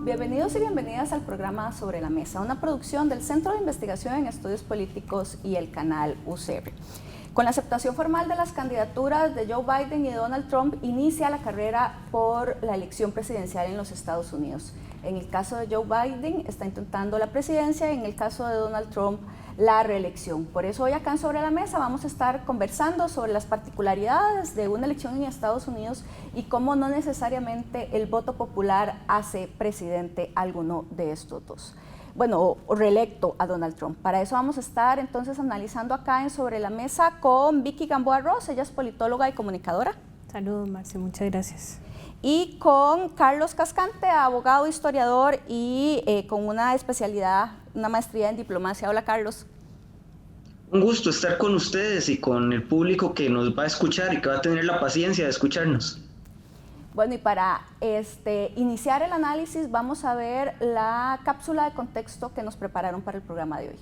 Bienvenidos y bienvenidas al programa Sobre la Mesa, una producción del Centro de Investigación en Estudios Políticos y el canal UCR. Con la aceptación formal de las candidaturas de Joe Biden y Donald Trump, inicia la carrera por la elección presidencial en los Estados Unidos. En el caso de Joe Biden, está intentando la presidencia, y en el caso de Donald Trump, la reelección. Por eso hoy acá en Sobre la Mesa vamos a estar conversando sobre las particularidades de una elección en Estados Unidos y cómo no necesariamente el voto popular hace presidente a alguno de estos dos. Bueno, o reelecto a Donald Trump. Para eso vamos a estar entonces analizando acá en Sobre la Mesa con Vicky Gamboa Ross, ella es politóloga y comunicadora. Saludos, Marce, muchas gracias. Y con Carlos Cascante, abogado, historiador y con una especialidad, una maestría en diplomacia. Hola, Carlos. Un gusto estar con ustedes y con el público que nos va a escuchar y que va a tener la paciencia de escucharnos. Bueno, y para iniciar el análisis vamos a ver la cápsula de contexto que nos prepararon para el programa de hoy.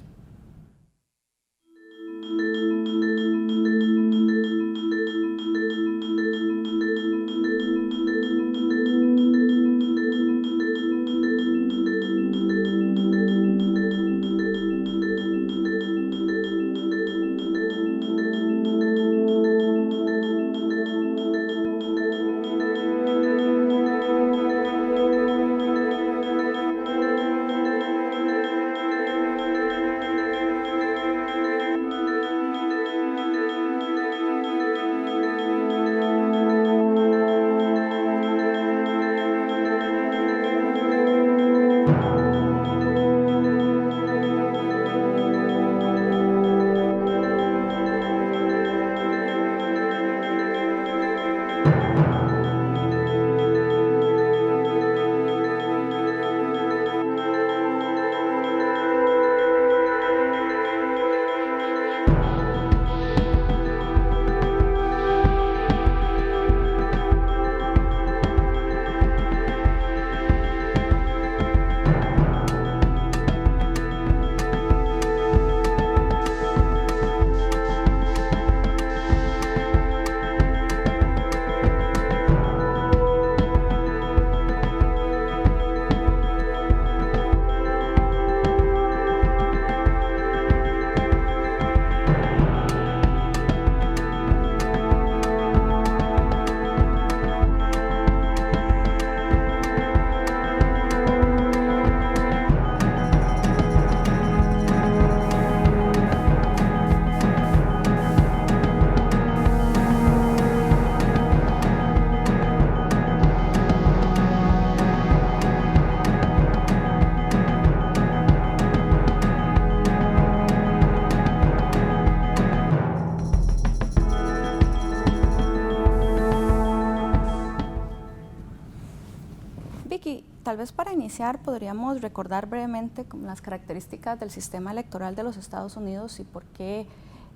Tal vez para iniciar podríamos recordar brevemente las características del sistema electoral de los Estados Unidos y por qué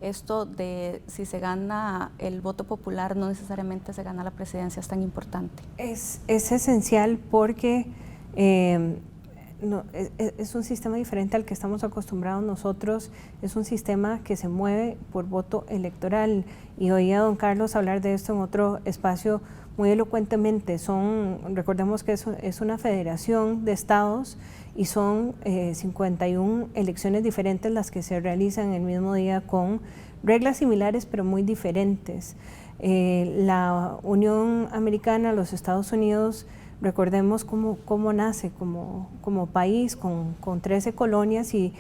esto de si se gana el voto popular no necesariamente se gana la presidencia es tan importante. Es esencial porque es un sistema diferente al que estamos acostumbrados nosotros, es un sistema que se mueve por voto electoral y oí a don Carlos hablar de esto en otro espacio muy elocuentemente. Recordemos que es una federación de estados y son 51 elecciones diferentes las que se realizan el mismo día con reglas similares pero muy diferentes. La Unión Americana, los Estados Unidos, recordemos cómo nace como país con 13 colonias y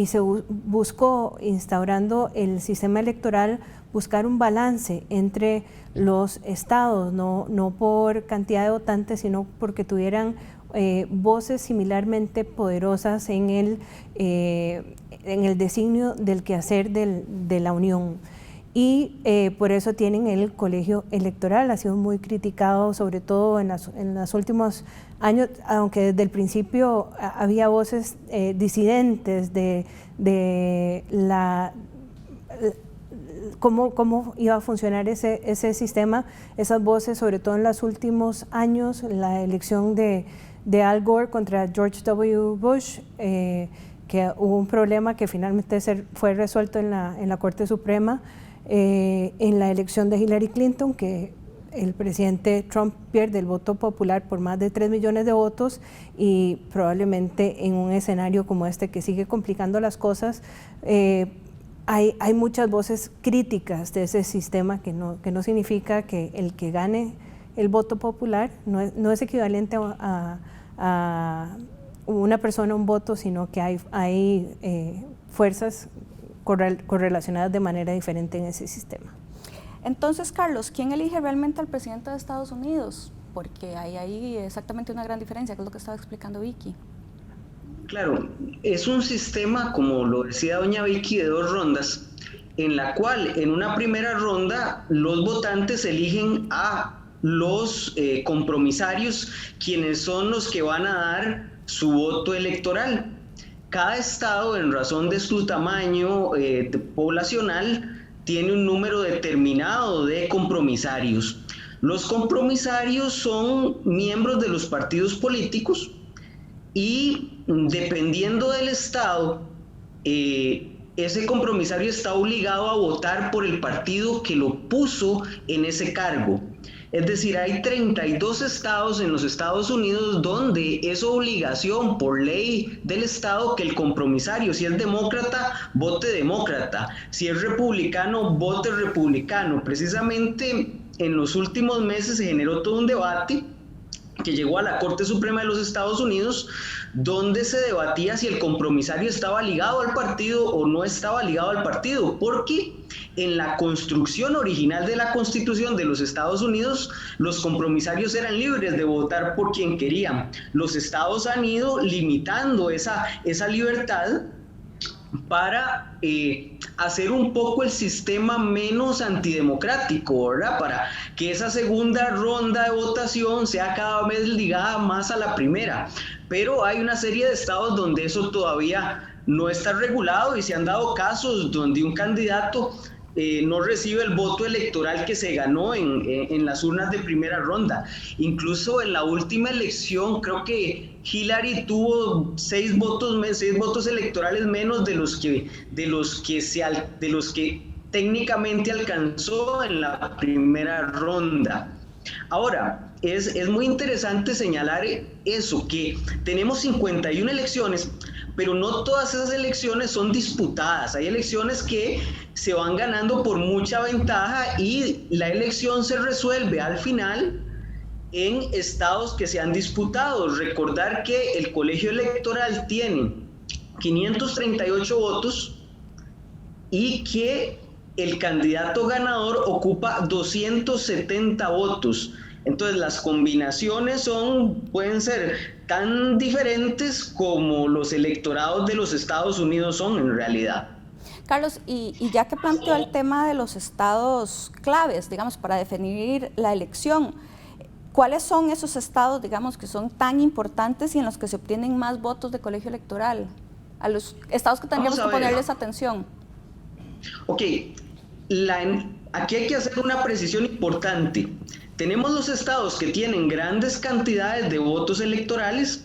se buscó, instaurando el sistema electoral, buscar un balance entre los estados, no por cantidad de votantes, sino porque tuvieran voces similarmente poderosas en el designio del quehacer de la Unión. y por eso tienen el colegio electoral. Ha sido muy criticado, sobre todo en los últimos años, aunque desde el principio había voces disidentes de cómo iba a funcionar ese sistema. Esas voces, sobre todo en los últimos años, la elección de Al Gore contra George W. Bush, que hubo un problema que finalmente fue resuelto en la Corte Suprema, en la elección de Hillary Clinton, que el presidente Trump pierde el voto popular por más de 3 millones de votos, y probablemente en un escenario como este que sigue complicando las cosas, hay muchas voces críticas de ese sistema, que no significa que el que gane el voto popular no es equivalente a una persona, un voto, sino que hay fuerzas correlacionadas de manera diferente en ese sistema. Entonces, Carlos, ¿quién elige realmente al presidente de Estados Unidos? Porque hay ahí exactamente una gran diferencia, que es lo que estaba explicando Vicky. Claro, es un sistema, como lo decía doña Vicky, de 2 rondas, en la cual en una primera ronda los votantes eligen a los compromisarios, quienes son los que van a dar su voto electoral. Cada estado, en razón de su tamaño poblacional, tiene un número determinado de compromisarios. Los compromisarios son miembros de los partidos políticos y, dependiendo del estado, ese compromisario está obligado a votar por el partido que lo puso en ese cargo. Es decir, hay 32 estados en los Estados Unidos donde es obligación por ley del estado que el compromisario, si es demócrata, vote demócrata, si es republicano, vote republicano. Precisamente en los últimos meses se generó todo un debate que llegó a la Corte Suprema de los Estados Unidos, donde se debatía si el compromisario estaba ligado al partido o no estaba ligado al partido, porque en la construcción original de la Constitución de los Estados Unidos, los compromisarios eran libres de votar por quien querían. Los estados han ido limitando esa libertad para hacer un poco el sistema menos antidemocrático, ¿verdad? Para que esa segunda ronda de votación sea cada vez ligada más a la primera. Pero hay una serie de estados donde eso todavía no está regulado, y se han dado casos donde un candidato no recibe el voto electoral que se ganó en las urnas de primera ronda. Incluso en la última elección, creo que Hillary tuvo 6 votos electorales menos de los que técnicamente alcanzó en la primera ronda. Ahora, es muy interesante señalar eso, que tenemos 51 elecciones, pero no todas esas elecciones son disputadas. Hay elecciones que se van ganando por mucha ventaja y la elección se resuelve al final en estados que se han disputado. Recordar que el colegio electoral tiene 538 votos y que el candidato ganador ocupa 270 votos. Entonces las combinaciones pueden ser tan diferentes como los electorados de los Estados Unidos son en realidad. Carlos, y ya que planteó el tema de los estados claves, digamos, para definir la elección, ¿cuáles son esos estados, digamos, que son tan importantes y en los que se obtienen más votos de colegio electoral? A los estados que tendríamos que ponerles atención. Ok, aquí hay que hacer una precisión importante. Tenemos los estados que tienen grandes cantidades de votos electorales,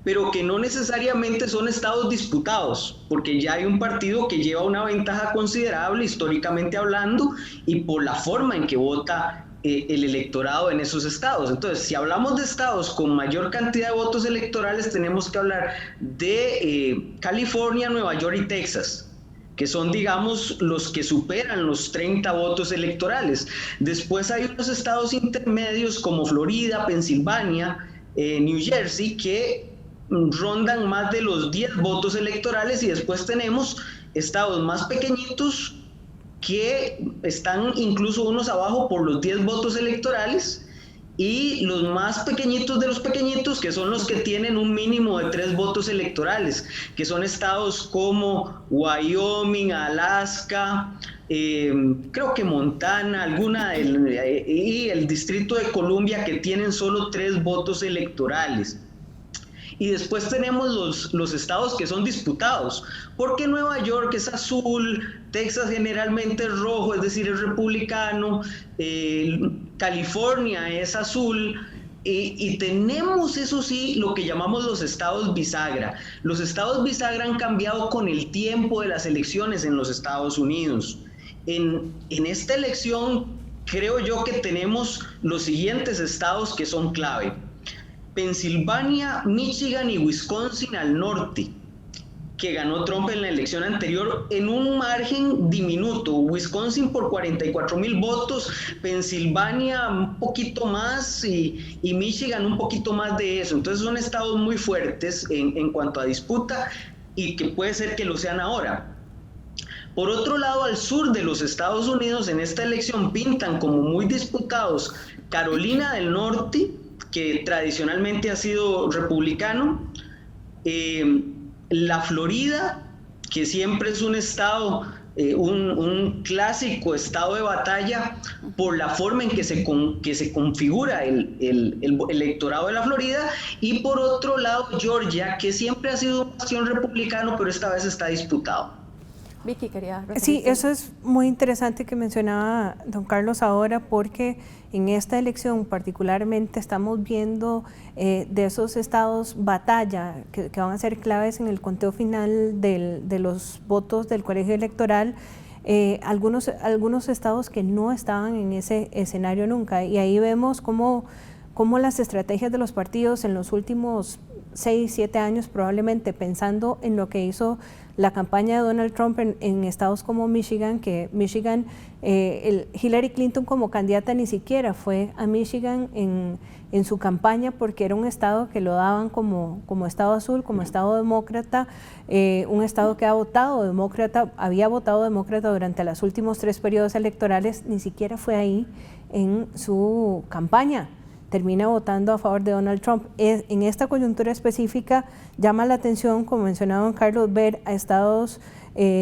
pero que no necesariamente son estados disputados, porque ya hay un partido que lleva una ventaja considerable históricamente hablando y por la forma en que vota el electorado en esos estados. Entonces, si hablamos de estados con mayor cantidad de votos electorales, tenemos que hablar de California, Nueva York y Texas, que son, digamos, los que superan los 30 votos electorales. Después hay unos estados intermedios como Florida, Pensilvania, New Jersey, que rondan más de los 10 votos electorales, y después tenemos estados más pequeñitos que están incluso unos abajo por los 10 votos electorales, y los más pequeñitos de los pequeñitos, que son los que tienen un mínimo de 3 votos electorales, que son estados como Wyoming, Alaska, creo que Montana, y el Distrito de Columbia, que tienen solo 3 votos electorales. Y después tenemos los estados que son disputados, porque Nueva York es azul, Texas generalmente es rojo, es decir, es republicano, California es azul, y tenemos, eso sí, lo que llamamos los estados bisagra. Los estados bisagra han cambiado con el tiempo de las elecciones en los Estados Unidos. En esta elección creo yo que tenemos los siguientes estados que son clave: Pensilvania, Michigan y Wisconsin al norte, que ganó Trump en la elección anterior en un margen diminuto. Wisconsin por 44,000 votos, Pensilvania un poquito más y Michigan un poquito más de eso. Entonces son estados muy fuertes en cuanto a disputa, y que puede ser que lo sean ahora. Por otro lado, al sur de los Estados Unidos en esta elección pintan como muy disputados Carolina del Norte, que tradicionalmente ha sido republicano, la Florida, que siempre es un estado, un clásico estado de batalla por la forma en que se configura el electorado de la Florida, y por otro lado Georgia, que siempre ha sido un bastión republicano, pero esta vez está disputado. Vicky, quería referirse. Sí, eso es muy interesante que mencionaba don Carlos ahora, porque en esta elección particularmente estamos viendo de esos estados batalla que van a ser claves en el conteo final de los votos del colegio electoral, algunos estados que no estaban en ese escenario nunca, y ahí vemos cómo las estrategias de los partidos en los últimos 6, 7 años, probablemente pensando en lo que hizo la campaña de Donald Trump en estados como Michigan, que Michigan, Hillary Clinton como candidata ni siquiera fue a Michigan en su campaña, porque era un estado que lo daban como estado azul, como estado demócrata, un estado que había votado demócrata durante los últimos 3 periodos electorales, ni siquiera fue ahí en su campaña. Termina votando a favor de Donald Trump. En esta coyuntura específica llama la atención, como mencionaba don Carlos, ver a estados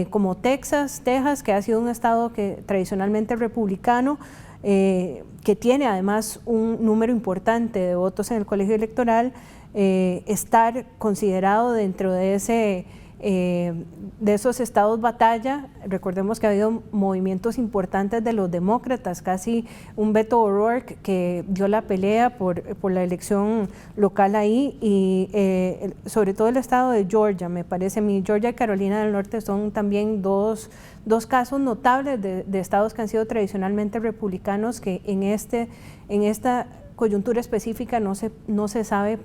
como Texas, que ha sido un estado que tradicionalmente es republicano, que tiene además un número importante de votos en el colegio electoral, estar considerado dentro de esos estados batalla. Recordemos que ha habido movimientos importantes de los demócratas, casi un Beto O'Rourke que dio la pelea por la elección local ahí, y sobre todo el estado de Georgia, me parece a mí. Georgia y Carolina del Norte son también dos casos notables de estados que han sido tradicionalmente republicanos, que en esta coyuntura específica no se sabe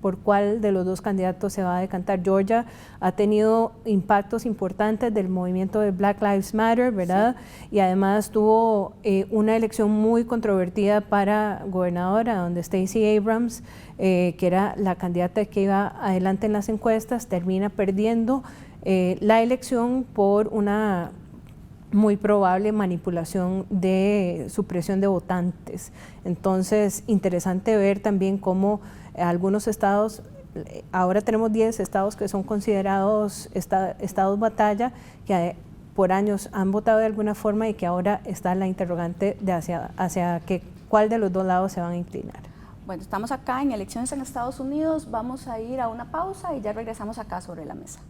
por cuál de los 2 candidatos se va a decantar. Georgia ha tenido impactos importantes del movimiento de Black Lives Matter, ¿verdad? Sí. Y además tuvo una elección muy controvertida para gobernadora, donde Stacey Abrams, que era la candidata que iba adelante en las encuestas, termina perdiendo la elección por una muy probable manipulación de supresión de votantes. Entonces, interesante ver también cómo algunos estados, ahora tenemos 10 estados que son considerados estados batalla, que por años han votado de alguna forma, y que ahora está la interrogante de hacia cuál de los 2 lados se van a inclinar. Bueno, estamos acá en elecciones en Estados Unidos, vamos a ir a una pausa y ya regresamos acá sobre la mesa.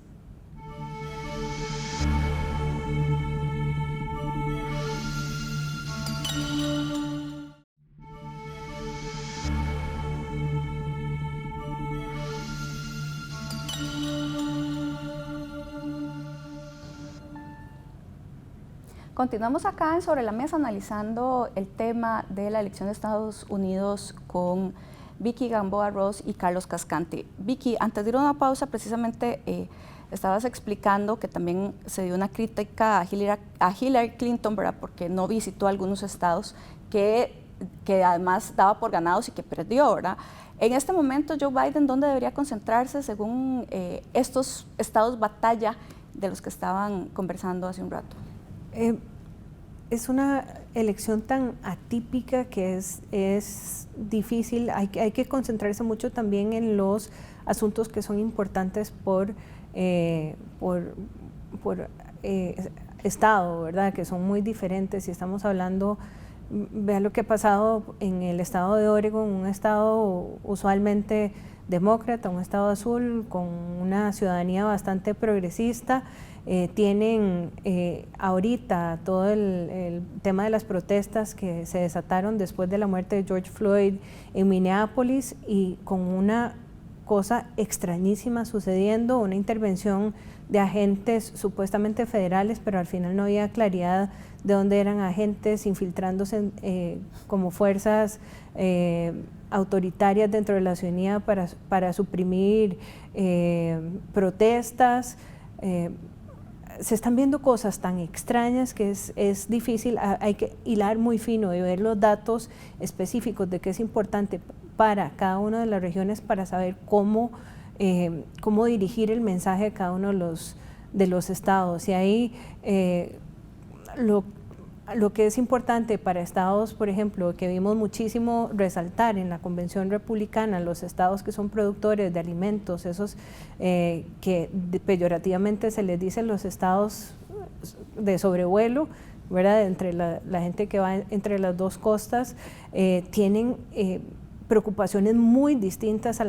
Continuamos acá en Sobre la Mesa analizando el tema de la elección de Estados Unidos con Vicky Gamboa Ross y Carlos Cascante. Vicky, antes de ir a una pausa, precisamente estabas explicando que también se dio una crítica a Hillary Clinton, ¿verdad? Porque no visitó algunos estados que además daba por ganados y que perdió, ¿verdad? En este momento, Joe Biden, ¿dónde debería concentrarse según estos estados batalla de los que estaban conversando hace un rato? Es una elección tan atípica que es difícil. Hay que concentrarse mucho también en los asuntos que son importantes por estado, ¿verdad? Que son muy diferentes. Si estamos hablando, vean lo que ha pasado en el estado de Oregon, un estado usualmente demócrata, un estado azul con una ciudadanía bastante progresista. Tienen ahorita todo el tema de las protestas que se desataron después de la muerte de George Floyd en Minneapolis, y con una cosa extrañísima sucediendo, una intervención de agentes supuestamente federales, pero al final no había claridad de dónde eran agentes infiltrándose como fuerzas autoritarias dentro de la ciudadanía para suprimir protestas. Se están viendo cosas tan extrañas que es difícil, hay que hilar muy fino y ver los datos específicos de qué es importante para cada una de las regiones para saber cómo dirigir el mensaje de cada uno de los estados. Y ahí lo que es importante para estados, por ejemplo, que vimos muchísimo resaltar en la convención republicana, los estados que son productores de alimentos, esos que peyorativamente se les dice los estados de sobrevuelo, ¿verdad? Entre la gente que va entre las dos costas, tienen preocupaciones muy distintas a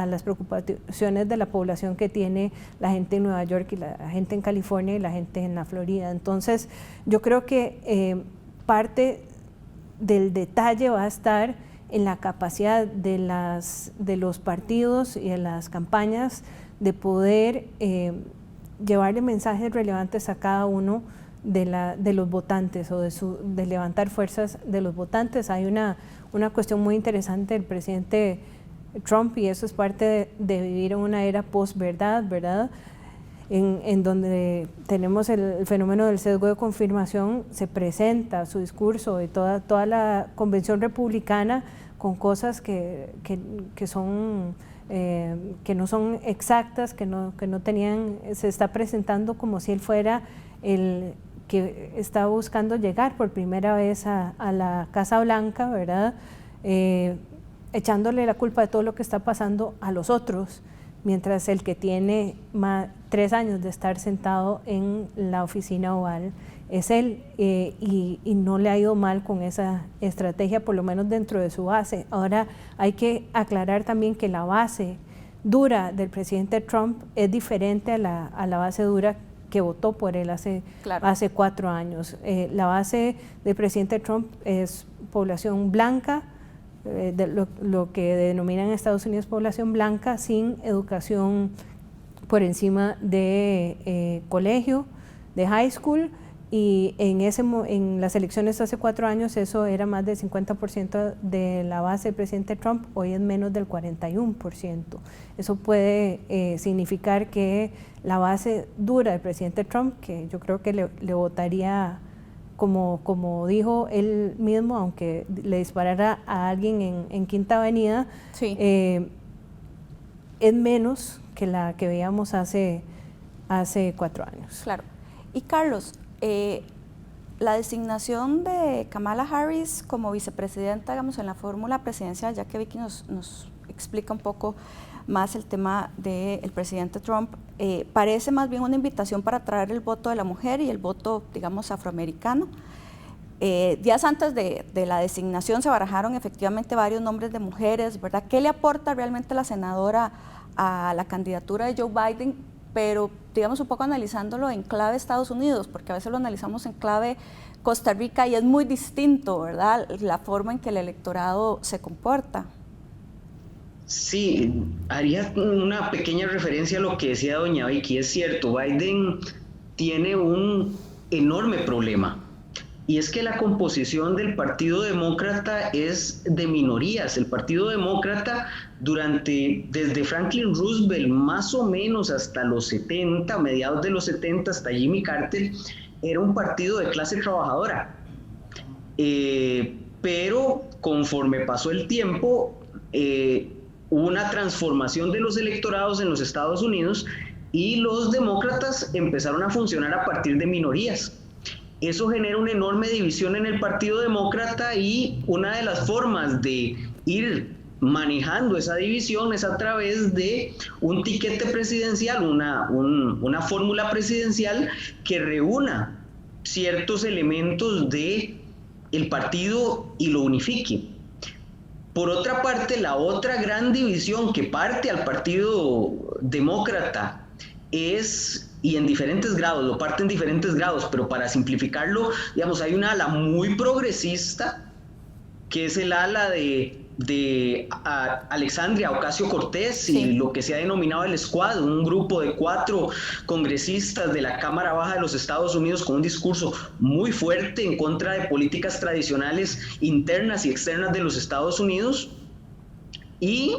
las preocupaciones de la población que tiene la gente en Nueva York y la gente en California y la gente en la Florida. Entonces, yo creo que parte del detalle va a estar en la capacidad de los partidos y de las campañas de poder llevarle mensajes relevantes a cada uno de los votantes o de levantar fuerzas de los votantes. Hay una cuestión muy interesante del presidente Trump, y eso es parte de vivir en una era post-verdad, ¿verdad? En donde tenemos el fenómeno del sesgo de confirmación. Se presenta su discurso de toda la convención republicana con cosas que no son exactas, que no tenían, se está presentando como si él fuera el que está buscando llegar por primera vez a la Casa Blanca, ¿verdad? Echándole la culpa de todo lo que está pasando a los otros, mientras el que tiene 3 años de estar sentado en la oficina oval es él, y no le ha ido mal con esa estrategia, por lo menos dentro de su base. Ahora hay que aclarar también que la base dura del presidente Trump es diferente a la base dura que votó por él hace 4 años. La base del presidente Trump es población blanca, lo que denominan en Estados Unidos población blanca, sin educación por encima de colegio, de high school, y en las elecciones hace 4 años eso era más del 50% de la base del presidente Trump, hoy es menos del 41%. Eso puede significar que la base dura del presidente Trump, que yo creo que le votaría como dijo él mismo, aunque le disparara a alguien en Quinta Avenida, sí, es menos que la que veíamos hace 4 años. Claro. Y Carlos, la designación de Kamala Harris como vicepresidenta, digamos, en la fórmula presidencial, ya que Vicky nos explica un poco más el tema del presidente Trump, parece más bien una invitación para atraer el voto de la mujer y el voto, digamos, afroamericano. Días antes de la designación se barajaron efectivamente varios nombres de mujeres, ¿verdad? ¿Qué le aporta realmente la senadora a la candidatura de Joe Biden? Pero digamos un poco analizándolo en clave Estados Unidos, porque a veces lo analizamos en clave Costa Rica y es muy distinto, ¿verdad?, la forma en que el electorado se comporta. Sí, haría una pequeña referencia a lo que decía doña Vicky. Es cierto, Biden tiene un enorme problema, y es que la composición del Partido Demócrata es de minorías. El Partido Demócrata desde Franklin Roosevelt más o menos hasta los 70, mediados de los 70, hasta Jimmy Carter, era un partido de clase trabajadora. Pero conforme pasó el tiempo, hubo una transformación de los electorados en los Estados Unidos y los demócratas empezaron a funcionar a partir de minorías. Eso genera una enorme división en el Partido Demócrata, y una de las formas de ir manejando esa división es a través de un tiquete presidencial, una fórmula presidencial que reúna ciertos elementos de el partido y lo unifique. Por otra parte, la otra gran división que parte al Partido Demócrata es, y en diferentes grados, lo parte en diferentes grados, pero para simplificarlo, digamos, hay una ala muy progresista, que es el ala de Alexandria Ocasio-Cortez, sí, y lo que se ha denominado el Squad, un grupo de 4 congresistas de la Cámara Baja de los Estados Unidos con un discurso muy fuerte en contra de políticas tradicionales internas y externas de los Estados Unidos, y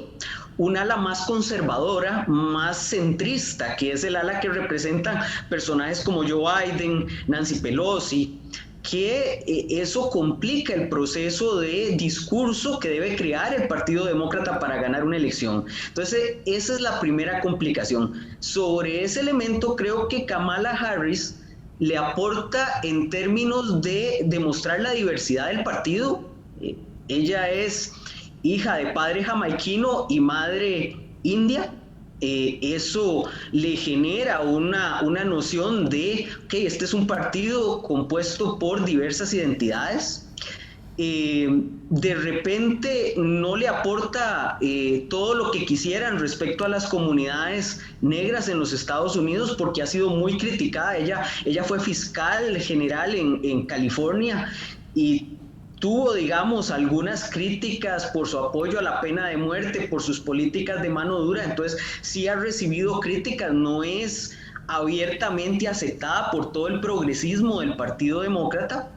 un ala más conservadora, más centrista, que es el ala que representan personajes como Joe Biden, Nancy Pelosi, que eso complica el proceso de discurso que debe crear el Partido Demócrata para ganar una elección. Entonces, esa es la primera complicación. Sobre ese elemento, creo que Kamala Harris le aporta en términos de demostrar la diversidad del partido. Ella es hija de padre jamaiquino y madre india. Eso le genera una noción de que este es un partido compuesto por diversas identidades. De repente no le aporta todo lo que quisieran respecto a las comunidades negras en los Estados Unidos, porque ha sido muy criticada. Ella fue fiscal general en California y tuvo, digamos, algunas críticas por su apoyo a la pena de muerte, por sus políticas de mano dura. Entonces sí ha recibido críticas, no es abiertamente aceptada por todo el progresismo del Partido Demócrata,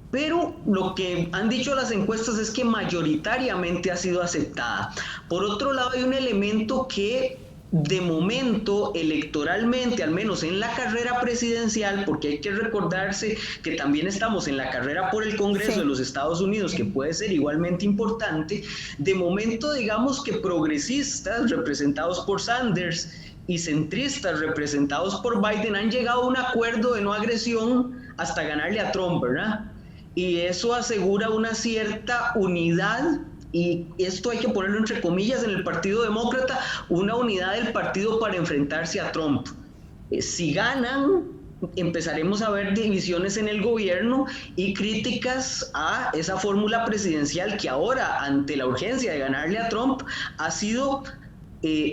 pero lo que han dicho las encuestas es que mayoritariamente ha sido aceptada. Por otro lado, hay un elemento que de momento, electoralmente, al menos en la carrera presidencial, porque hay que recordarse que también estamos en la carrera por el Congreso de los Estados Unidos, que puede ser igualmente importante, de momento digamos que progresistas representados por Sanders y centristas representados por Biden han llegado a un acuerdo de no agresión hasta ganarle a Trump, ¿verdad? Y eso asegura una cierta unidad. Y esto hay que ponerlo entre comillas en el Partido Demócrata, una unidad del partido para enfrentarse a Trump. Si ganan, empezaremos a ver divisiones en el gobierno y críticas a esa fórmula presidencial que ahora, ante la urgencia de ganarle a Trump, ha sido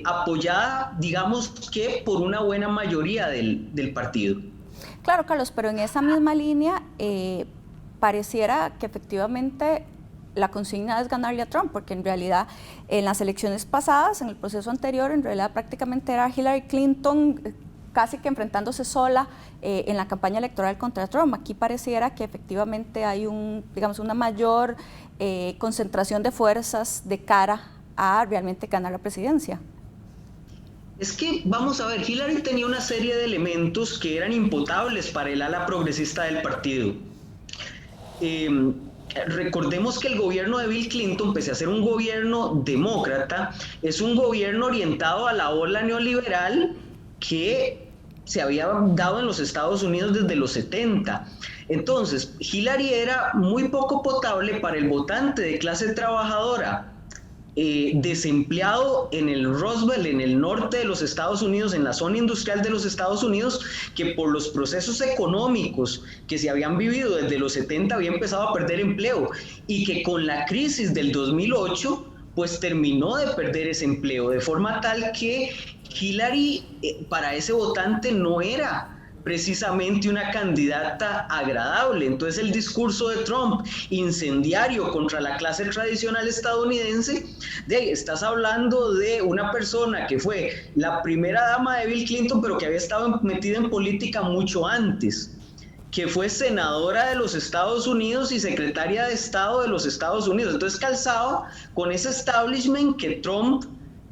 apoyada, digamos que por una buena mayoría del partido. Claro, Carlos, pero en esa misma línea pareciera que efectivamente la consigna es ganarle a Trump, porque en realidad en las elecciones pasadas, en el proceso anterior, en realidad prácticamente era Hillary Clinton casi que enfrentándose sola en la campaña electoral contra Trump. Aquí pareciera que efectivamente hay una mayor concentración de fuerzas de cara a realmente ganar la presidencia. Es que, vamos a ver, Hillary tenía una serie de elementos que eran imputables para el ala progresista del partido. Recordemos que el gobierno de Bill Clinton, pese a ser un gobierno demócrata, es un gobierno orientado a la ola neoliberal que se había dado en los Estados Unidos desde los 70. Entonces, Hillary era muy poco potable para el votante de clase trabajadora, desempleado en el Rust Belt, en el norte de los Estados Unidos, en la zona industrial de los Estados Unidos, que por los procesos económicos que se habían vivido desde los 70 había empezado a perder empleo y que con la crisis del 2008 pues terminó de perder ese empleo, de forma tal que Hillary para ese votante no era precisamente una candidata agradable. Entonces el discurso de Trump, incendiario contra la clase tradicional estadounidense, estás hablando de una persona que fue la primera dama de Bill Clinton, pero que había estado metida en política mucho antes, que fue senadora de los Estados Unidos y secretaria de Estado de los Estados Unidos. Entonces calzaba con ese establishment que Trump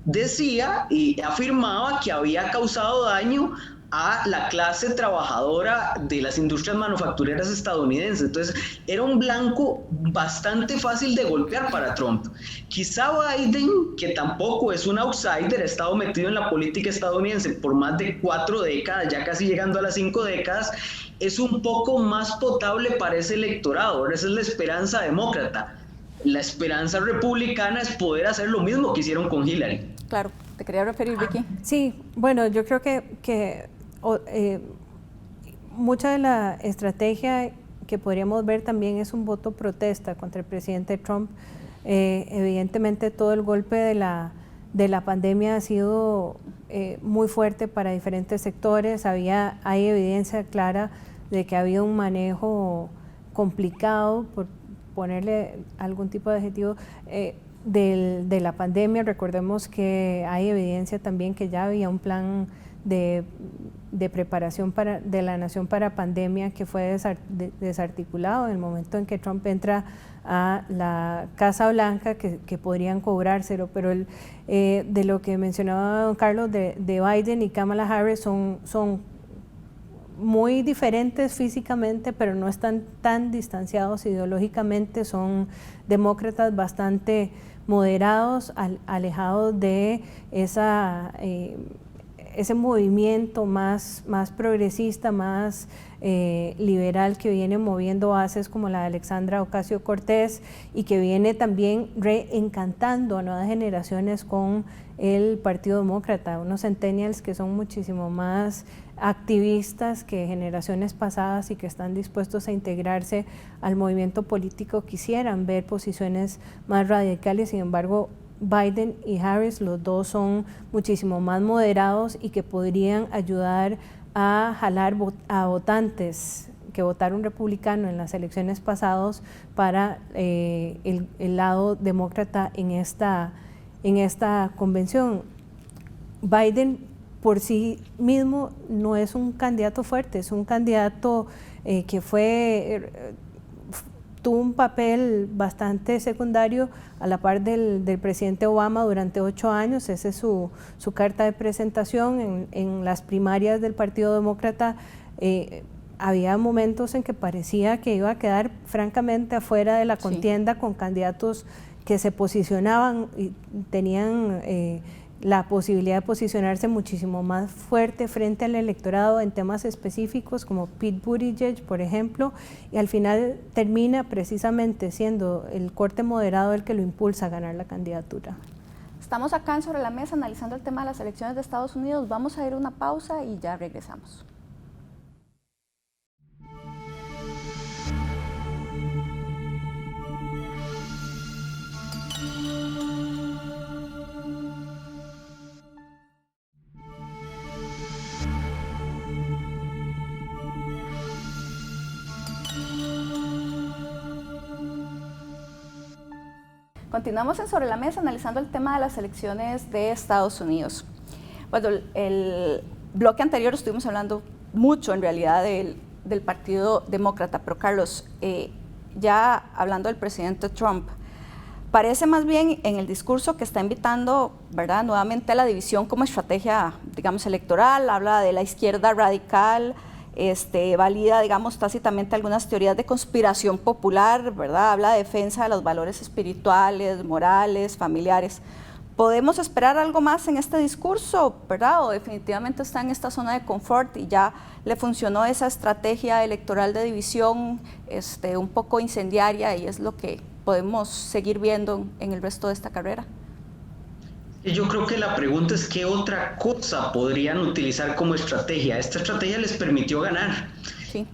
decía y afirmaba que había causado daño a la clase trabajadora de las industrias manufactureras estadounidenses. Entonces era un blanco bastante fácil de golpear para Trump. Quizá Biden, que tampoco es un outsider, ha estado metido en la política estadounidense por más de 4 décadas, ya casi llegando a las 5 décadas, es un poco más potable para ese electorado. Esa es la esperanza demócrata. La esperanza republicana es poder hacer lo mismo que hicieron con Hillary. Claro, te quería referir, Vicky. Sí, bueno, yo creo que mucha de la estrategia que podríamos ver también es un voto protesta contra el presidente Trump. Evidentemente todo el golpe de la pandemia ha sido muy fuerte para diferentes sectores. Hay evidencia clara de que ha habido un manejo complicado, por ponerle algún tipo de adjetivo, de la pandemia. Recordemos que hay evidencia también que ya había un plan de preparación de la nación para pandemia que fue desarticulado en el momento en que Trump entra a la Casa Blanca, que podrían cobrárselo, pero de lo que mencionaba don Carlos de Biden y Kamala Harris son muy diferentes físicamente, pero no están tan distanciados ideológicamente. Son demócratas bastante moderados, alejados de ese movimiento más progresista, más liberal, que viene moviendo bases como la de Alexandra Ocasio-Cortez y que viene también reencantando a nuevas generaciones con el Partido Demócrata, unos centennials que son muchísimo más activistas que generaciones pasadas y que están dispuestos a integrarse al movimiento político. Quisieran ver posiciones más radicales. Sin embargo, Biden y Harris, los dos son muchísimo más moderados y que podrían ayudar a jalar a votantes que votaron republicano en las elecciones pasadas para el lado demócrata en esta convención. Biden por sí mismo no es un candidato fuerte, es un candidato que tuvo un papel bastante secundario a la par del presidente Obama durante 8 años. Esa es su carta de presentación. En las primarias del Partido Demócrata había momentos en que parecía que iba a quedar francamente afuera de la contienda, sí, con candidatos que se posicionaban y tenían la posibilidad de posicionarse muchísimo más fuerte frente al electorado en temas específicos como Pete Buttigieg, por ejemplo, y al final termina precisamente siendo el corte moderado el que lo impulsa a ganar la candidatura. Estamos acá en Sobre la Mesa analizando el tema de las elecciones de Estados Unidos. Vamos a ir a una pausa y ya regresamos. Continuamos en Sobre la Mesa analizando el tema de las elecciones de Estados Unidos. Bueno, el bloque anterior estuvimos hablando mucho en realidad del Partido Demócrata, pero Carlos, ya hablando del presidente Trump, parece más bien en el discurso que está invitando, ¿verdad?, nuevamente a la división como estrategia, digamos, electoral. Habla de la izquierda radical, valida, digamos, tácitamente algunas teorías de conspiración popular, ¿verdad? Habla de defensa de los valores espirituales, morales, familiares. ¿Podemos esperar algo más en este discurso, verdad? ¿O definitivamente está en esta zona de confort y ya le funcionó esa estrategia electoral de división un poco incendiaria y es lo que podemos seguir viendo en el resto de esta carrera? Yo creo que la pregunta es qué otra cosa podrían utilizar como estrategia. Esta estrategia les permitió ganar, sí,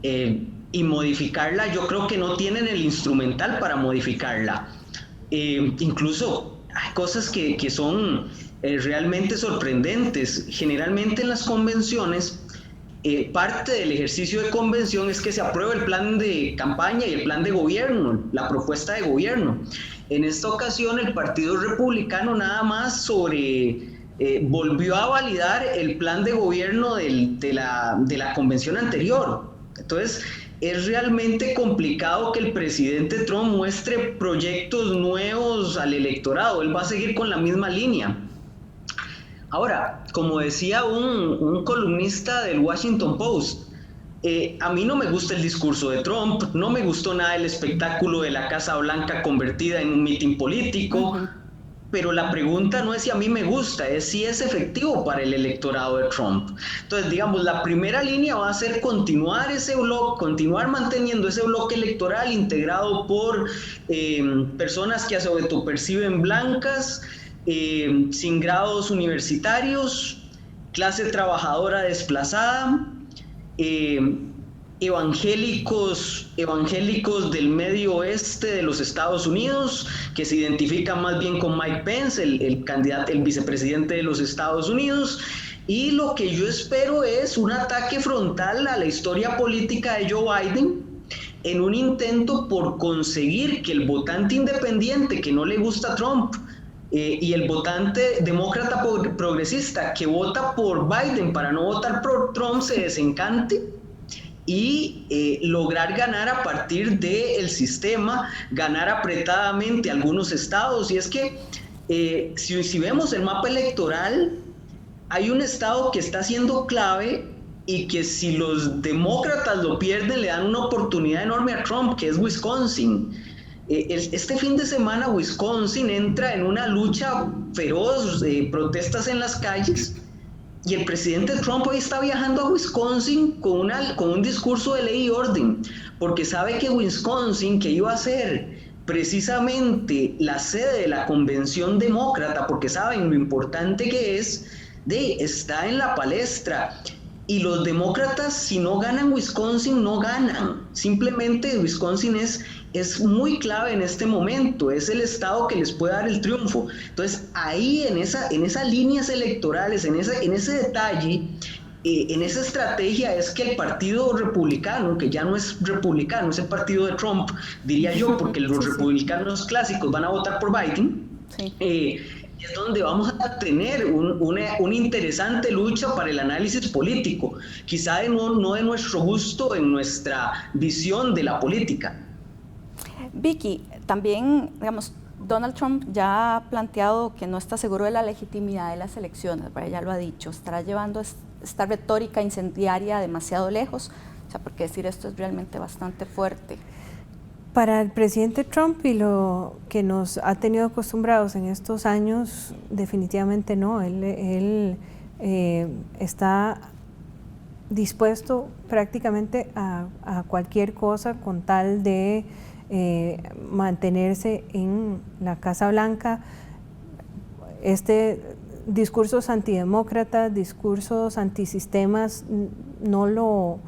y modificarla. Yo creo que no tienen el instrumental para modificarla. Incluso hay cosas que son realmente sorprendentes. Generalmente en las convenciones, parte del ejercicio de convención es que se apruebe el plan de campaña y el plan de gobierno, la propuesta de gobierno. En esta ocasión el Partido Republicano nada más volvió a validar el plan de gobierno de la convención anterior. Entonces es realmente complicado que el presidente Trump muestre proyectos nuevos al electorado. Él va a seguir con la misma línea. Ahora, como decía un columnista del Washington Post, a mí no me gusta el discurso de Trump, no me gustó nada el espectáculo de la Casa Blanca convertida en un mitin político, pero la pregunta no es si a mí me gusta, es si es efectivo para el electorado de Trump. Entonces, digamos, la primera línea va a ser continuar ese bloque, continuar manteniendo ese bloque electoral integrado por personas que se autoperciben blancas, sin grados universitarios, clase trabajadora desplazada, evangélicos del medio oeste de los Estados Unidos, que se identifican más bien con Mike Pence, el vicepresidente de los Estados Unidos. Y lo que yo espero es un ataque frontal a la historia política de Joe Biden, en un intento por conseguir que el votante independiente que no le gusta Trump y el votante demócrata progresista que vota por Biden para no votar por Trump se desencante y lograr ganar a partir del sistema, ganar apretadamente algunos estados. Y es que si vemos el mapa electoral, hay un estado que está siendo clave y que si los demócratas lo pierden le dan una oportunidad enorme a Trump, que es Wisconsin. Este fin de semana Wisconsin entra en una lucha feroz, protestas en las calles, y el presidente Trump hoy está viajando a Wisconsin con un discurso de ley y orden, porque sabe que Wisconsin, que iba a ser precisamente la sede de la convención demócrata, porque saben lo importante que es, está en la palestra. Y los demócratas, si no ganan Wisconsin, no ganan. Simplemente Wisconsin es muy clave en este momento, es el estado que les puede dar el triunfo. Entonces, ahí en esas líneas electorales, en ese detalle, en esa estrategia es que el partido republicano, que ya no es republicano, es el partido de Trump, diría yo, porque los republicanos clásicos van a votar por Biden, es donde vamos a tener una interesante lucha para el análisis político, quizá no de nuestro gusto en nuestra visión de la política. Vicky, también, digamos, Donald Trump ya ha planteado que no está seguro de la legitimidad de las elecciones, ya lo ha dicho, estará llevando esta retórica incendiaria demasiado lejos, o sea, porque decir esto es realmente bastante fuerte. Para el presidente Trump y lo que nos ha tenido acostumbrados en estos años, definitivamente no. Él está dispuesto prácticamente a cualquier cosa con tal de mantenerse en la Casa Blanca. Discursos antidemócratas, discursos antisistemas no lo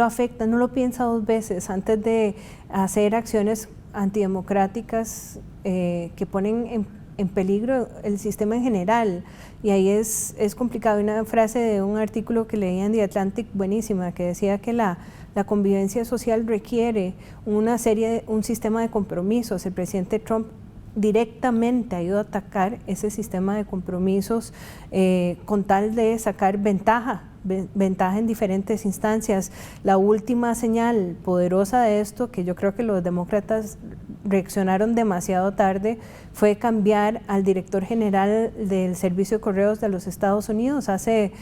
afecta, no lo piensa dos veces antes de hacer acciones antidemocráticas que ponen en peligro el sistema en general. Y ahí es complicado. Hay una frase de un artículo que leí en The Atlantic buenísima que decía que la convivencia social requiere un sistema de compromisos. El presidente Trump directamente ha ido a atacar ese sistema de compromisos con tal de sacar ventaja en diferentes instancias. La última señal poderosa de esto, que yo creo que los demócratas reaccionaron demasiado tarde, fue cambiar al director general del Servicio de Correos de los Estados Unidos. Hace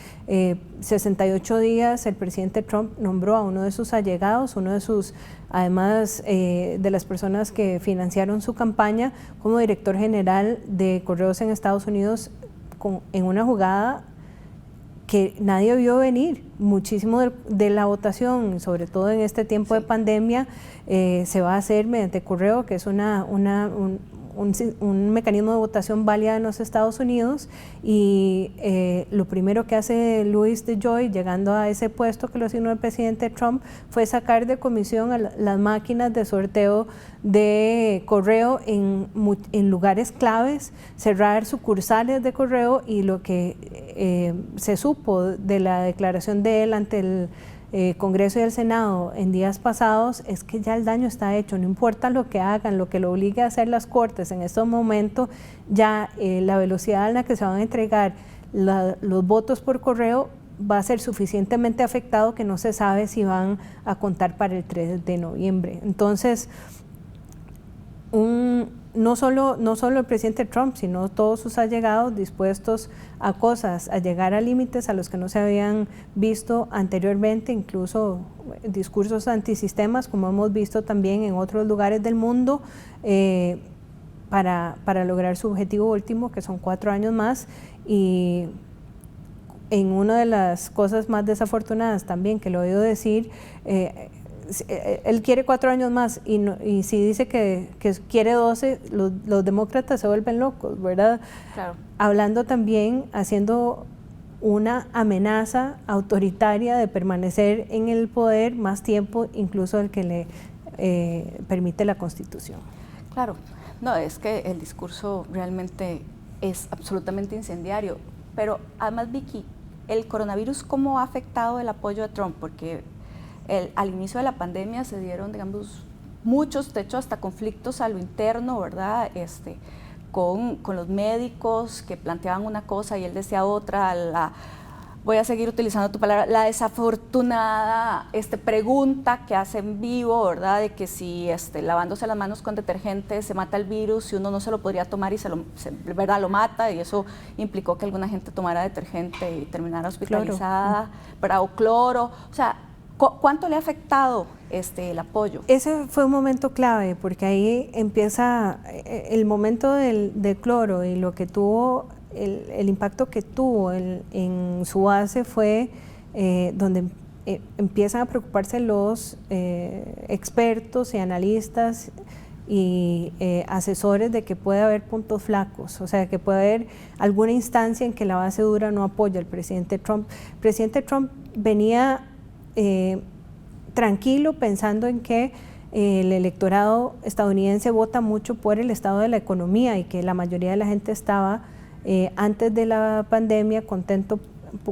68 días el presidente Trump nombró a uno de sus allegados, además de las personas que financiaron su campaña, como director general de Correos en Estados Unidos, en una jugada que nadie vio venir. Muchísimo de la votación, sobre todo en este tiempo de pandemia, se va a hacer mediante correo, que es un mecanismo de votación válida en los Estados Unidos, y lo primero que hace Louis DeJoy, llegando a ese puesto que lo asignó el presidente Trump, fue sacar de comisión a las máquinas de sorteo de correo en lugares claves, cerrar sucursales de correo, y lo que se supo de la declaración de él ante el Congreso y el Senado en días pasados es que ya el daño está hecho. No importa lo que hagan, lo que lo obligue a hacer las Cortes en estos momentos, ya la velocidad en la que se van a entregar los votos por correo va a ser suficientemente afectado que no se sabe si van a contar para el 3 de noviembre. Entonces, no solo el presidente Trump, sino todos sus allegados dispuestos a llegar a límites a los que no se habían visto anteriormente, incluso discursos antisistemas, como hemos visto también en otros lugares del mundo, para lograr su objetivo último, que son 4 años más. Y en una de las cosas más desafortunadas también que lo he oído decir, él quiere 4 años más, y si dice que quiere 12, los demócratas se vuelven locos, ¿verdad? Claro. Hablando también, haciendo una amenaza autoritaria de permanecer en el poder más tiempo, incluso el que le permite la Constitución. Claro, no, es que el discurso realmente es absolutamente incendiario, pero además, Vicky, el coronavirus, ¿cómo ha afectado el apoyo de Trump? Porque al inicio de la pandemia se dieron, digamos, muchos, de hecho, hasta conflictos a lo interno, ¿verdad? Con los médicos que planteaban una cosa y él decía otra, voy a seguir utilizando tu palabra, la desafortunada pregunta que hace en vivo, ¿verdad? De que si lavándose las manos con detergente se mata el virus, si uno no se lo podría tomar y ¿verdad? Lo mata, y eso implicó que alguna gente tomara detergente y terminara hospitalizada, ¿verdad? O cloro, o sea, ¿cuánto le ha afectado el apoyo? Ese fue un momento clave, porque ahí empieza el momento del cloro, y lo que tuvo, el impacto que tuvo en su base fue donde empiezan a preocuparse los expertos y analistas y asesores de que puede haber puntos flacos, o sea, que puede haber alguna instancia en que la base dura no apoya al presidente Trump. El presidente Trump venía tranquilo, pensando en que el electorado estadounidense vota mucho por el estado de la economía y que la mayoría de la gente estaba antes de la pandemia contento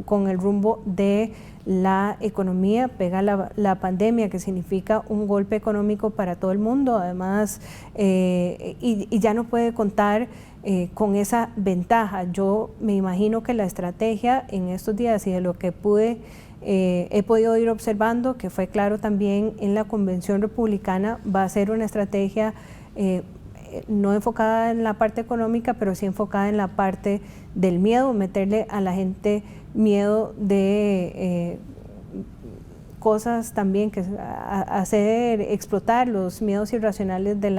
con el rumbo de la economía. Pega la pandemia, que significa un golpe económico para todo el mundo, además, y ya no puede contar con esa ventaja. Yo me imagino que la estrategia en estos días, y de lo que he podido ir observando, que fue claro también en la convención republicana, va a ser una estrategia no enfocada en la parte económica, pero sí enfocada en la parte del miedo, meterle a la gente miedo de cosas también, que explotar los miedos irracionales de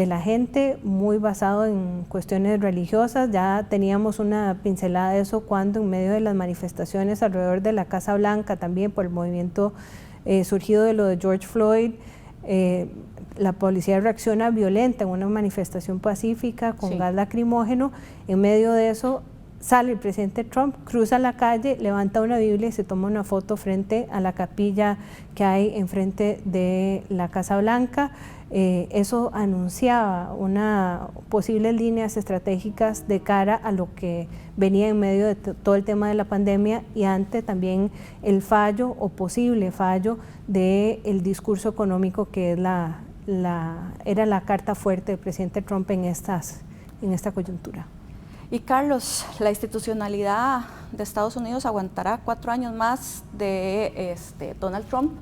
la gente, muy basado en cuestiones religiosas. Ya teníamos una pincelada de eso cuando, en medio de las manifestaciones alrededor de la Casa Blanca, también por el movimiento surgido de lo de George Floyd, la policía reacciona violenta en una manifestación pacífica con gas lacrimógeno. En medio de eso sale el presidente Trump, cruza la calle, levanta una Biblia y se toma una foto frente a la capilla que hay enfrente de la Casa Blanca. Eso anunciaba una posibles líneas estratégicas de cara a lo que venía en medio de todo el tema de la pandemia, y ante también el fallo o posible fallo del discurso económico, que es era la carta fuerte del presidente Trump en esta coyuntura. Y Carlos, ¿la institucionalidad de Estados Unidos aguantará 4 años más de Donald Trump?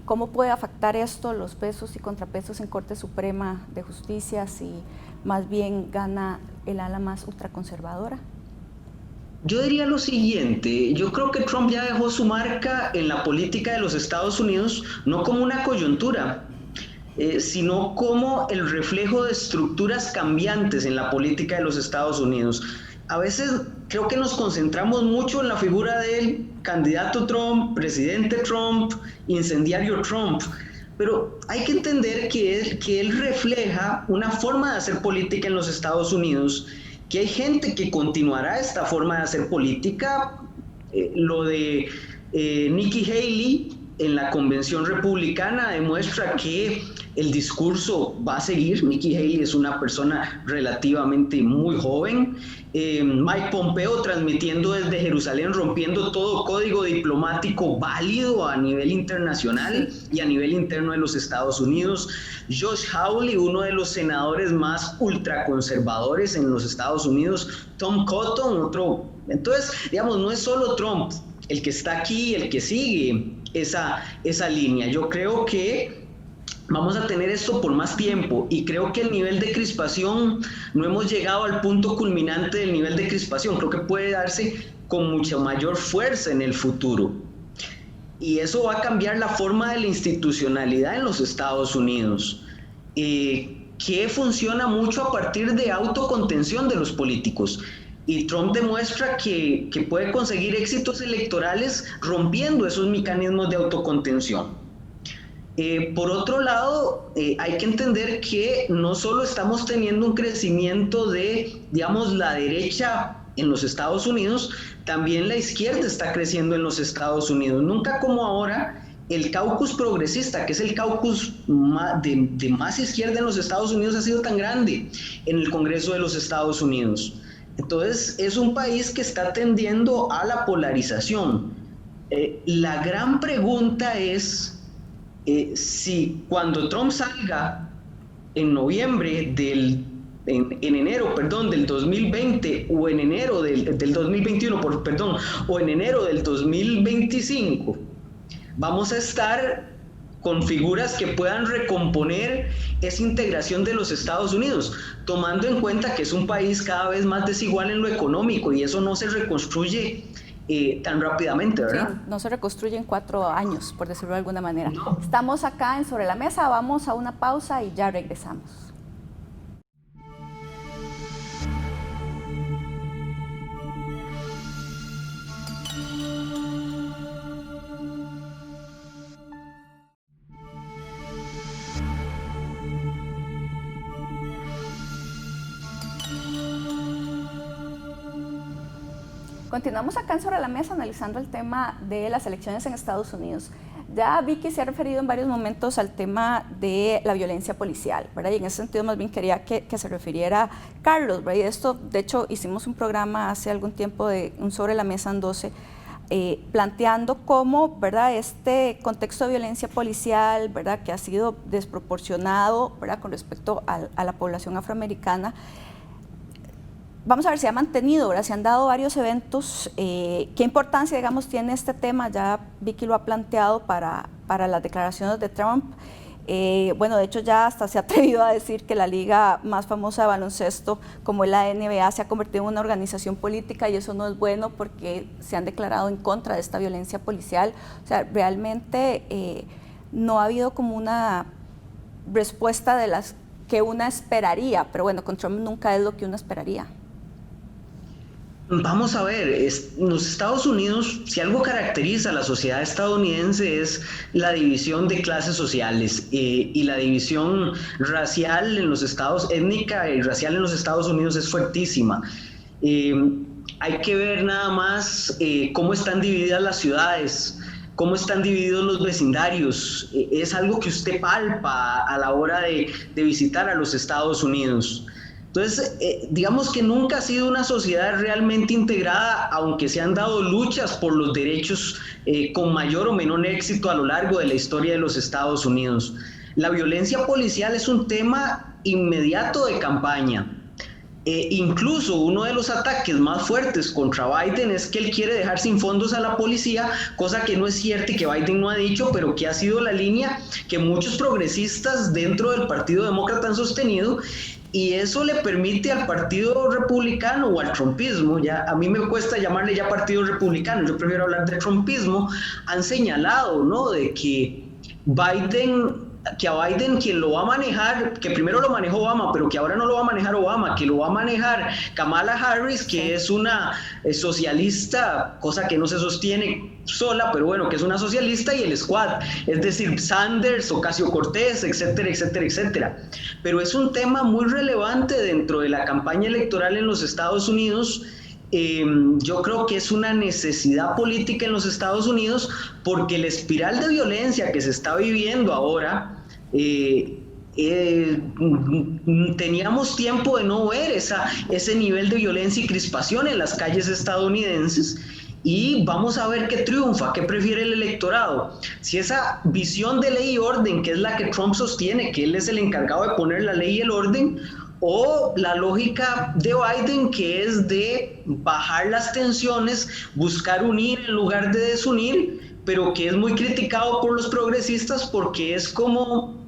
¿Cómo puede afectar esto los pesos y contrapesos en Corte Suprema de Justicia si más bien gana el ala más ultraconservadora? Yo diría lo siguiente: yo creo que Trump ya dejó su marca en la política de los Estados Unidos, no como una coyuntura, sino como el reflejo de estructuras cambiantes en la política de los Estados Unidos. A veces creo que nos concentramos mucho en la figura del candidato Trump, presidente Trump, incendiario Trump, pero hay que entender que él refleja una forma de hacer política en los Estados Unidos, que hay gente que continuará esta forma de hacer política. Lo de Nikki Haley en la convención republicana demuestra que el discurso va a seguir. Nikki Haley es una persona relativamente muy joven. Mike Pompeo transmitiendo desde Jerusalén, rompiendo todo código diplomático válido a nivel internacional y a nivel interno de los Estados Unidos. Josh Hawley, uno de los senadores más ultraconservadores en los Estados Unidos. Tom Cotton, otro. Entonces, digamos, no es solo Trump el que está aquí, el que sigue esa línea. Yo creo que vamos a tener esto por más tiempo, y creo que el nivel de crispación, no hemos llegado al punto culminante del nivel de crispación. Creo que puede darse con mucha mayor fuerza en el futuro, y eso va a cambiar la forma de la institucionalidad en los Estados Unidos, que funciona mucho a partir de autocontención de los políticos. Y Trump demuestra que puede conseguir éxitos electorales rompiendo esos mecanismos de autocontención. Por otro lado, hay que entender que no solo estamos teniendo un crecimiento de, digamos, la derecha en los Estados Unidos, también la izquierda está creciendo en los Estados Unidos. Nunca como ahora el caucus progresista, que es el caucus de más izquierda en los Estados Unidos, ha sido tan grande en el Congreso de los Estados Unidos. Entonces, es un país que está tendiendo a la polarización. La gran pregunta es si cuando Trump salga en noviembre en enero, del 2020 o en enero del 2021, o en enero del 2025, vamos a estar con figuras que puedan recomponer esa integración de los Estados Unidos, tomando en cuenta que es un país cada vez más desigual en lo económico y eso no se reconstruye tan rápidamente, ¿verdad? Sí, no se reconstruye en 4 años, por decirlo de alguna manera. No. Estamos acá en Sobre la Mesa, vamos a una pausa y ya regresamos. Continuamos acá en Sobre la Mesa analizando el tema de las elecciones en Estados Unidos. Ya Vicky se ha referido en varios momentos al tema de la violencia policial, ¿verdad? Y en ese sentido más bien quería que se refiriera Carlos, ¿verdad? Y esto, de hecho, hicimos un programa hace algún tiempo de un Sobre la Mesa en 12, planteando cómo, ¿verdad?, este contexto de violencia policial, ¿verdad?, que ha sido desproporcionado, ¿verdad?, con respecto a la población afroamericana. Vamos a ver si ha mantenido, ¿verdad? Se han dado varios eventos. ¿Qué importancia, digamos, tiene este tema? Ya Vicky lo ha planteado para las declaraciones de Trump. Bueno, de hecho ya hasta se ha atrevido a decir que la liga más famosa de baloncesto, como es la NBA, se ha convertido en una organización política y eso no es bueno porque se han declarado en contra de esta violencia policial. O sea, realmente no ha habido como una respuesta de las que una esperaría, pero bueno, con Trump nunca es lo que uno esperaría. Vamos a ver, en los Estados Unidos, si algo caracteriza a la sociedad estadounidense es la división de clases sociales y la división racial en los Estados, étnica y racial en los Estados Unidos es fuertísima. Hay que ver nada más cómo están divididas las ciudades, cómo están divididos los vecindarios. Es algo que usted palpa a la hora de visitar a los Estados Unidos. Entonces, digamos que nunca ha sido una sociedad realmente integrada, aunque se han dado luchas por los derechos con mayor o menor éxito a lo largo de la historia de los Estados Unidos. La violencia policial es un tema inmediato de campaña. Incluso uno de los ataques más fuertes contra Biden es que él quiere dejar sin fondos a la policía, cosa que no es cierta y que Biden no ha dicho, pero que ha sido la línea que muchos progresistas dentro del Partido Demócrata han sostenido. Y eso le permite al Partido Republicano o al trumpismo, ya a mí me cuesta llamarle ya Partido Republicano, yo prefiero hablar de trumpismo, han señalado, ¿no?, de que a Biden quien lo va a manejar, que primero lo manejó Obama, pero que ahora no lo va a manejar Obama, que lo va a manejar Kamala Harris, que es una socialista, cosa que no se sostiene sola, pero bueno, que es una socialista, y el squad, es decir, Sanders, Ocasio-Cortez, etcétera, etcétera, etcétera. Pero es un tema muy relevante dentro de la campaña electoral en los Estados Unidos. Yo creo que es una necesidad política en los Estados Unidos porque la espiral de violencia que se está viviendo ahora, teníamos tiempo de no ver ese nivel de violencia y crispación en las calles estadounidenses. Y vamos a ver qué triunfa, qué prefiere el electorado. Si esa visión de ley y orden, que es la que Trump sostiene, que él es el encargado de poner la ley y el orden, o la lógica de Biden, que es de bajar las tensiones, buscar unir en lugar de desunir, pero que es muy criticado por los progresistas porque es como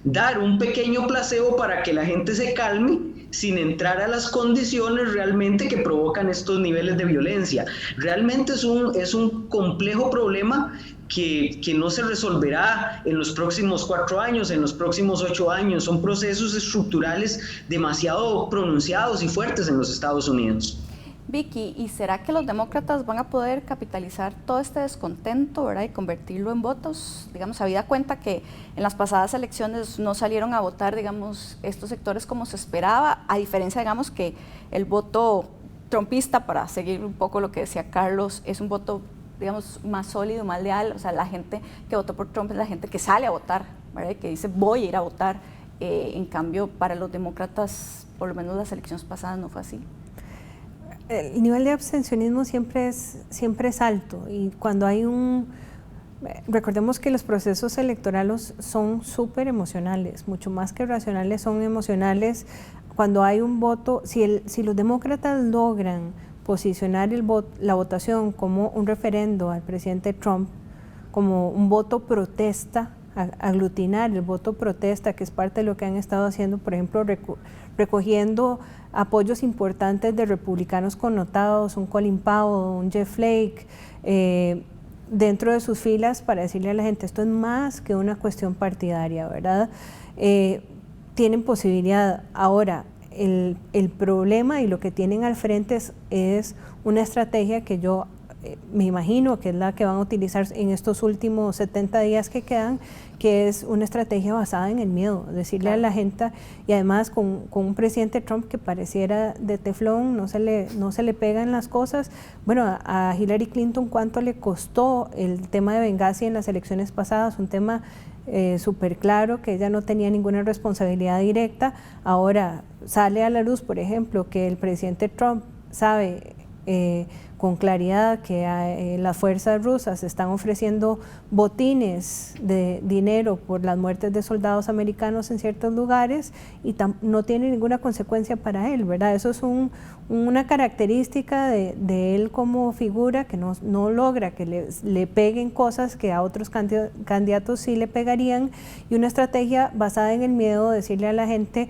dar un pequeño placebo para que la gente se calme sin entrar a las condiciones realmente que provocan estos niveles de violencia. Realmente es un complejo problema que no se resolverá en los próximos 4 años, en los próximos 8 años. Son procesos estructurales demasiado pronunciados y fuertes en los Estados Unidos. Vicky, ¿y será que los demócratas van a poder capitalizar todo este descontento, ¿verdad?, y convertirlo en votos? Digamos, habida cuenta que en las pasadas elecciones no salieron a votar, digamos, estos sectores como se esperaba, a diferencia, digamos, que el voto trumpista, para seguir un poco lo que decía Carlos, es un voto, digamos, más sólido, más leal. O sea, la gente que votó por Trump es la gente que sale a votar, ¿verdad? Que dice voy a ir a votar. En cambio, para los demócratas, por lo menos las elecciones pasadas no fue así. El nivel de abstencionismo siempre es alto, y cuando hay recordemos que los procesos electorales son súper emocionales, mucho más que racionales, son emocionales. Cuando hay un voto, si los demócratas logran posicionar la votación como un referendo al presidente Trump, como un voto protesta, aglutinar el voto protesta, que es parte de lo que han estado haciendo, por ejemplo, recogiendo apoyos importantes de republicanos connotados, un Colin Powell, un Jeff Flake, dentro de sus filas, para decirle a la gente, esto es más que una cuestión partidaria, ¿verdad? Tienen posibilidad. Ahora, el problema y lo que tienen al frente es una estrategia que yo me imagino que es la que van a utilizar en estos últimos 70 días que quedan, que es una estrategia basada en el miedo, decirle a la gente, y además con un presidente Trump que pareciera de teflón, no se le pegan las cosas. Bueno, a Hillary Clinton, ¿cuánto le costó el tema de Benghazi en las elecciones pasadas? Un tema súper claro, que ella no tenía ninguna responsabilidad directa. Ahora sale a la luz, por ejemplo, que el presidente Trump sabe con claridad que las fuerzas rusas están ofreciendo botines de dinero por las muertes de soldados americanos en ciertos lugares, y no tiene ninguna consecuencia para él, ¿verdad? Eso es una característica de él como figura, que no logra que le peguen cosas que a otros candidatos sí le pegarían, y una estrategia basada en el miedo, decirle a la gente,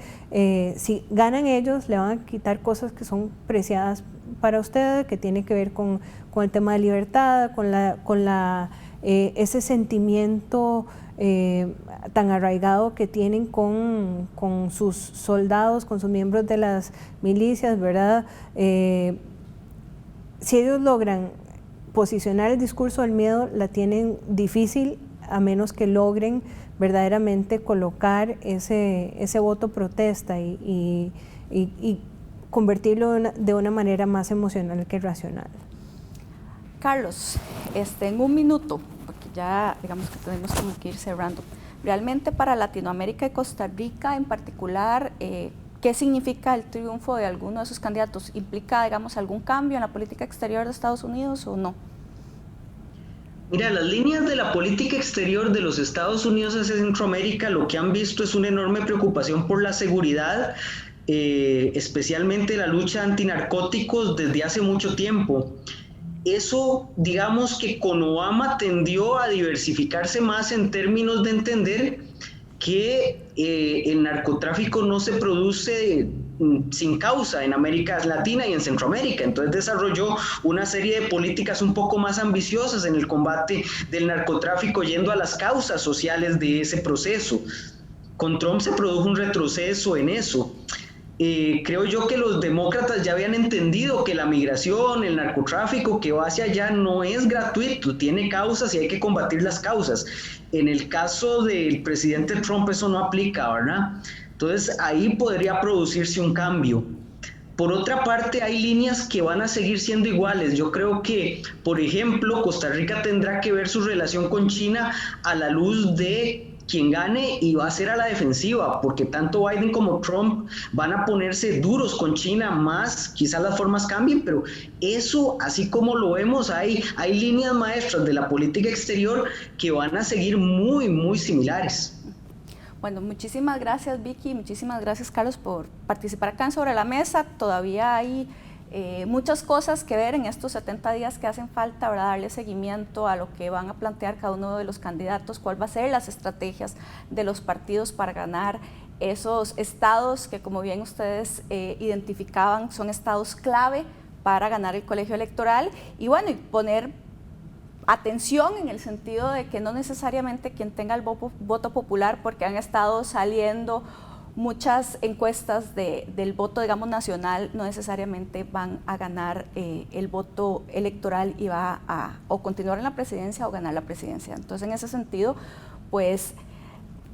si ganan ellos, le van a quitar cosas que son preciadas para usted, que tiene que ver con el tema de libertad, ese sentimiento tan arraigado que tienen con sus soldados, con sus miembros de las milicias, ¿verdad? Si ellos logran posicionar el discurso del miedo, la tienen difícil, a menos que logren verdaderamente colocar ese voto protesta y convertirlo de una manera más emocional que racional. Carlos, en un minuto, porque ya digamos que tenemos como que ir cerrando, realmente para Latinoamérica y Costa Rica en particular, ¿qué significa el triunfo de alguno de esos candidatos? ¿Implica, digamos, algún cambio en la política exterior de Estados Unidos o no? Mira, las líneas de la política exterior de los Estados Unidos hacia Centroamérica lo que han visto es una enorme preocupación por la seguridad, especialmente la lucha antinarcóticos desde hace mucho tiempo. Eso, digamos que con Obama tendió a diversificarse más en términos de entender que el narcotráfico no se produce sin causa en América Latina y en Centroamérica. Entonces desarrolló una serie de políticas un poco más ambiciosas en el combate del narcotráfico, yendo a las causas sociales de ese proceso. Con Trump se produjo un retroceso en eso. Creo yo que los demócratas ya habían entendido que la migración, el narcotráfico que va hacia allá no es gratuito, tiene causas y hay que combatir las causas. En el caso del presidente Trump eso no aplica, ¿verdad? Entonces ahí podría producirse un cambio. Por otra parte, hay líneas que van a seguir siendo iguales. Yo creo que, por ejemplo, Costa Rica tendrá que ver su relación con China a la luz de quien gane, y va a ser a la defensiva, porque tanto Biden como Trump van a ponerse duros con China más, quizás las formas cambien, pero eso, así como lo vemos, hay líneas maestras de la política exterior que van a seguir muy, muy similares. Bueno, muchísimas gracias Vicky, muchísimas gracias Carlos por participar acá en Sobre la Mesa. Todavía hay muchas cosas que ver en estos 70 días que hacen falta, ¿verdad? Darle seguimiento a lo que van a plantear cada uno de los candidatos, cuál va a ser las estrategias de los partidos para ganar esos estados que, como bien ustedes identificaban, son estados clave para ganar el colegio electoral, y bueno, y poner atención en el sentido de que no necesariamente quien tenga el voto popular, porque han estado saliendo muchas encuestas del voto, digamos, nacional, no necesariamente van a ganar el voto electoral y va a o continuar en la presidencia o ganar la presidencia. Entonces, en ese sentido, pues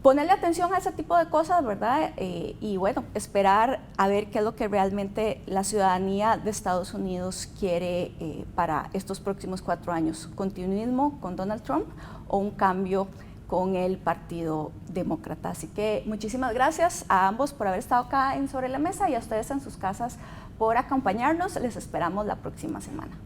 ponerle atención a ese tipo de cosas, ¿verdad? Y bueno, esperar a ver qué es lo que realmente la ciudadanía de Estados Unidos quiere para estos próximos 4 años. ¿Continuismo con Donald Trump o un cambio con el Partido Demócrata? Así que muchísimas gracias a ambos por haber estado acá en Sobre la Mesa y a ustedes en sus casas por acompañarnos. Les esperamos la próxima semana.